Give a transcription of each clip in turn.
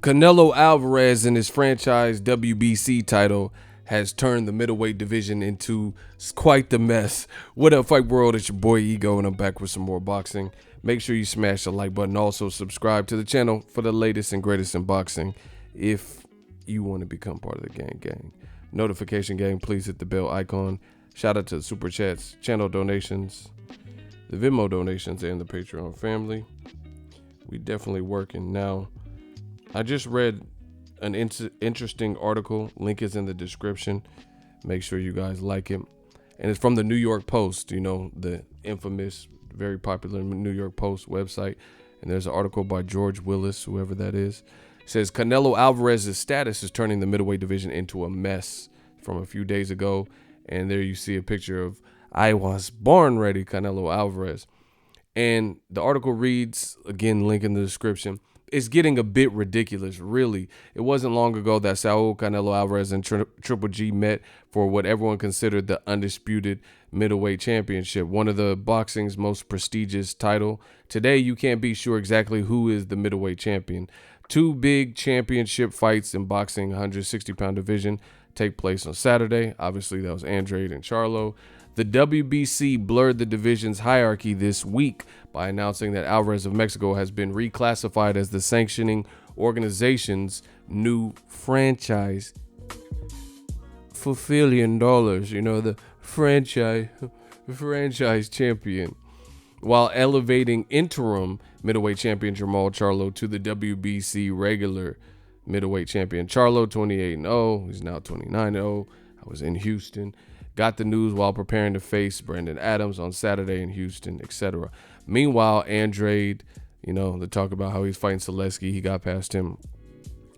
Canelo Alvarez in his franchise WBC title has turned the middleweight division into quite the mess. What up, Fight World? It's your boy Ego, and I'm back with some more boxing. Make sure you smash the like button. Also, subscribe to the channel for the latest and greatest in boxing if you want to become part of the gang. Notification gang, please hit the bell icon. Shout out to the super chats, channel donations, the Venmo donations, and the Patreon family. We definitely working now. I just read an interesting article. Link is in the description. Make sure you guys like it. And it's from the New York Post, you know, the infamous, very popular New York Post website. And there's an article by George Willis, whoever that is. It says Canelo Alvarez's status is turning the middleweight division into a mess, from a few days ago. And there you see a picture of I was born ready Canelo Alvarez. And the article reads, again, link in the description, it's getting a bit ridiculous, really. It wasn't long ago that Saul Canelo Alvarez and Triple G met for what everyone considered the undisputed middleweight championship, one of the boxing's most prestigious title. Today, you can't be sure exactly who is the middleweight champion. Two big championship fights in boxing 160-pound division take place on Saturday. Obviously, that was Andrade and Charlo. The WBC blurred the division's hierarchy this week by announcing that Alvarez of Mexico has been reclassified as the sanctioning organization's new franchise for $1 billion. You know, the franchise champion, while elevating interim middleweight champion Jermall Charlo to the WBC regular middleweight champion. Charlo 28-0. He's now 29-0. I was in Houston. Got the news while preparing to face Brandon Adams on Saturday in Houston, etc. Meanwhile, Andrade, you know, they talk about how he's fighting Selesky. He got past him.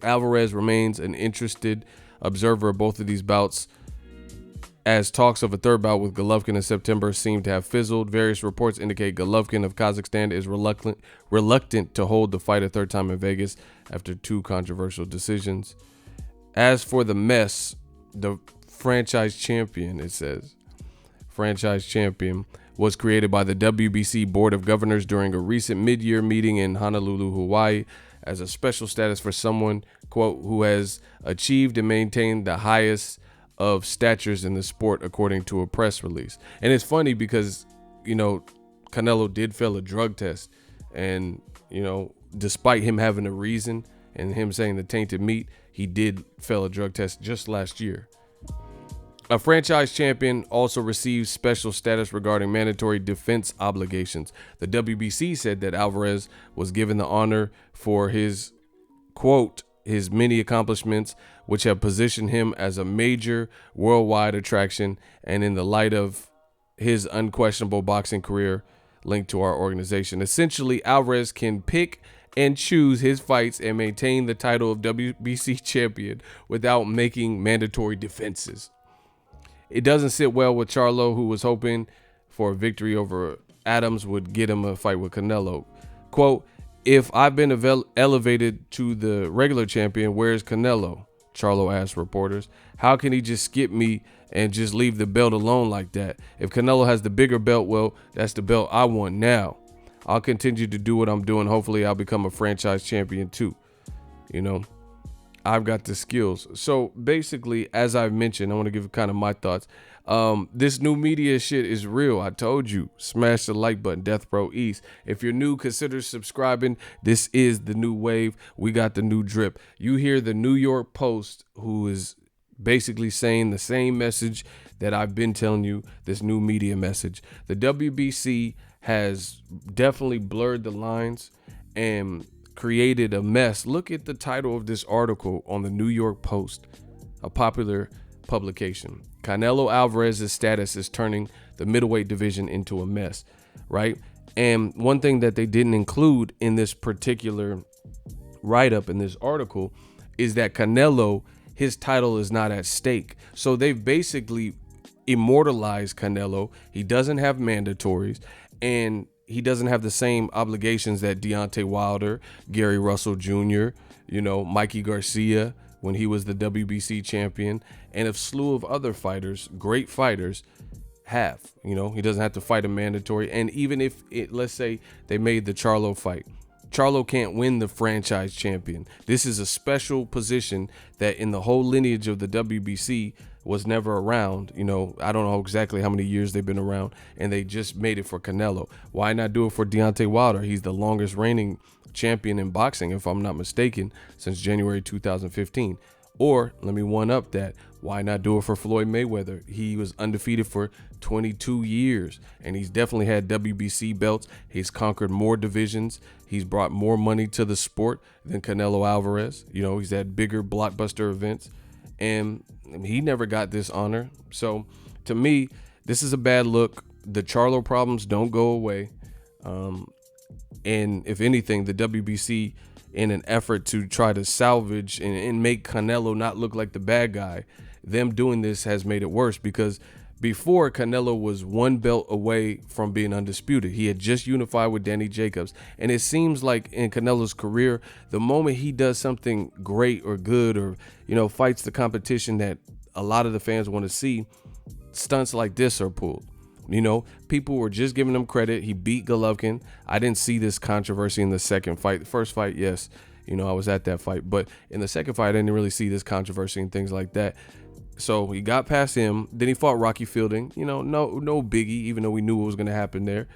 Alvarez remains an interested observer of both of these bouts, as talks of a third bout with Golovkin in September seem to have fizzled. Various reports indicate Golovkin of Kazakhstan is reluctant to hold the fight a third time in Vegas after two controversial decisions. As for the mess, the franchise champion, it says, franchise champion was created by the WBC Board of Governors during a recent mid-year meeting in Honolulu, Hawaii, as a special status for someone, quote, who has achieved and maintained the highest of statures in the sport, according to a press release. And it's funny because, you know, Canelo did fail a drug test, and, you know, despite him having a reason and him saying the tainted meat, he did fail a drug test just last year. A franchise champion also receives special status regarding mandatory defense obligations. The WBC said that Alvarez was given the honor for his, quote, his many accomplishments, which have positioned him as a major worldwide attraction, and in the light of his unquestionable boxing career linked to our organization. Essentially, Alvarez can pick and choose his fights and maintain the title of WBC champion without making mandatory defenses. It doesn't sit well with Charlo, who was hoping for a victory over Adams would get him a fight with Canelo. Quote, if I've been elevated to the regular champion, where's Canelo? Charlo asked reporters. How can he just skip me and just leave the belt alone like that? If Canelo has the bigger belt, well, that's the belt I want now. I'll continue to do what I'm doing. Hopefully I'll become a franchise champion too. You know, I've got the skills. So basically, as I've mentioned, I want to give kind of my thoughts. This new media shit is real. I told you, smash the like button, Death Row East. If you're new, consider subscribing. This is the new wave. We got the new drip. You hear the New York Post, who is basically saying the same message that I've been telling you, this new media message. The WBC has definitely blurred the lines and created a mess. Look at the title of this article on the New York Post, a popular publication. Canelo Alvarez's status is turning the middleweight division into a mess, right? And one thing that they didn't include in this particular write-up in this article is that Canelo, his title is not at stake. So they've basically immortalized Canelo. He doesn't have mandatories, and he doesn't have the same obligations that Deontay Wilder, Gary Russell Jr., you know, Mikey Garcia, when he was the WBC champion, and a slew of other fighters, great fighters, have. You know, he doesn't have to fight a mandatory. And even if let's say they made the Charlo fight, Charlo can't win the franchise champion. This is a special position that in the whole lineage of the WBC was never around. You know, I don't know exactly how many years they've been around, and they just made it for Canelo. Why not do it for Deontay Wilder? He's the longest reigning champion in boxing, if I'm not mistaken, since January 2015. Or let me one up that. Why not do it for Floyd Mayweather? He was undefeated for 22 years, and he's definitely had WBC belts. He's conquered more divisions. He's brought more money to the sport than Canelo Alvarez. You know, he's had bigger blockbuster events, and he never got this honor. So to me, this is a bad look. The Charlo problems don't go away. And if anything, the WBC, in an effort to try to salvage and make Canelo not look like the bad guy, them doing this has made it worse, because before, Canelo was one belt away from being undisputed. He had just unified with Danny Jacobs. And it seems like in Canelo's career, the moment he does something great or good, or, you know, fights the competition that a lot of the fans want to see, stunts like this are pulled. You know, people were just giving him credit. He beat Golovkin. I didn't see this controversy in the second fight. The first fight, yes, you know, I was at that fight. But in the second fight, I didn't really see this controversy and things like that. So he got past him. Then he fought Rocky Fielding. You know, no biggie, even though we knew what was going to happen there.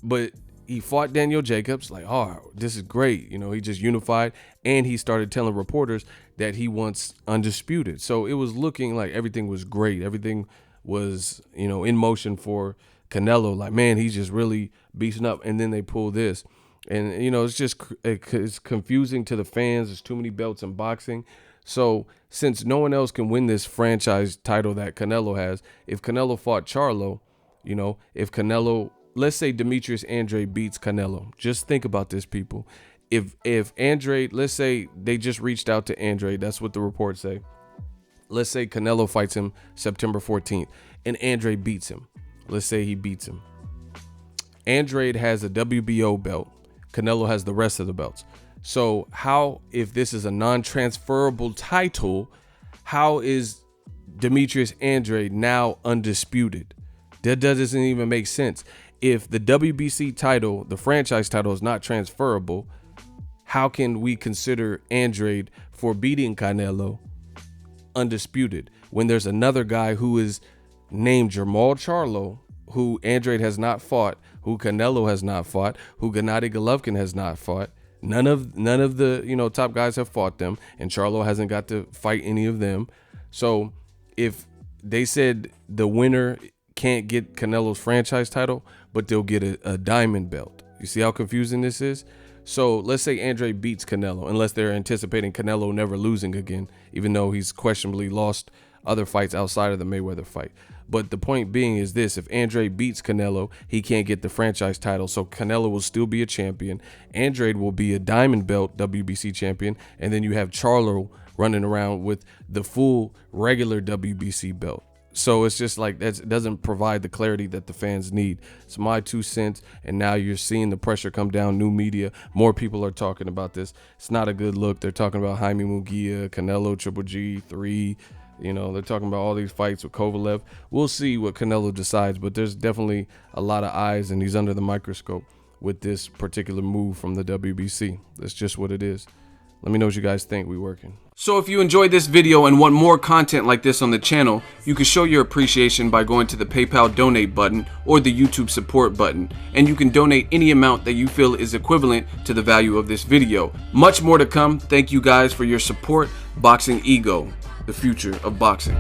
But he fought Daniel Jacobs. Like, oh, this is great. You know, he just unified. And he started telling reporters that he wants undisputed. So it was looking like everything was great. Everything was, you know, in motion for Canelo. Like, man, he's just really beating up. And then they pull this. And, you know, it's confusing to the fans. There's too many belts in boxing. So since no one else can win this franchise title that Canelo has, if Canelo fought Charlo, you know, if Canelo, let's say Demetrius Andrade beats Canelo, just think about this, people. If Andrade, let's say they just reached out to Andrade, that's what the reports say. Let's say Canelo fights him September 14th and Andrade beats him. Let's say he beats him. Andrade has a WBO belt. Canelo has the rest of the belts. So how, if this is a non-transferable title, how is Demetrius Andrade now undisputed? That doesn't even make sense. If the WBC title, the franchise title, is not transferable, how can we consider Andrade for beating Canelo undisputed when there's another guy who is named Jermall Charlo, who Andrade has not fought, who Canelo has not fought, who Gennady Golovkin has not fought? None of the, you know, top guys have fought them, and Charlo hasn't got to fight any of them. So if they said the winner can't get Canelo's franchise title, but they'll get a diamond belt. You see how confusing this is? So let's say Andrade beats Canelo, unless they're anticipating Canelo never losing again, even though he's questionably lost other fights outside of the Mayweather fight. But the point being is this: if Andrade beats Canelo, he can't get the franchise title, so Canelo will still be a champion. Andrade will be a diamond belt WBC champion, and then you have Charlo running around with the full regular WBC belt. So it's just like, that doesn't provide the clarity that the fans need. It's my 2 cents, and now you're seeing the pressure come down. New media, more people are talking about this. It's not a good look. They're talking about Jaime Munguia, Canelo, Triple G3. You know, they're talking about all these fights with Kovalev. We'll see what Canelo decides, but there's definitely a lot of eyes, and he's under the microscope with this particular move from the WBC. That's just what it is. Let me know what you guys think. We working. So if you enjoyed this video and want more content like this on the channel, you can show your appreciation by going to the PayPal donate button or the YouTube support button, and you can donate any amount that you feel is equivalent to the value of this video. Much more to come. Thank you guys for your support. Boxing Ego, the future of boxing.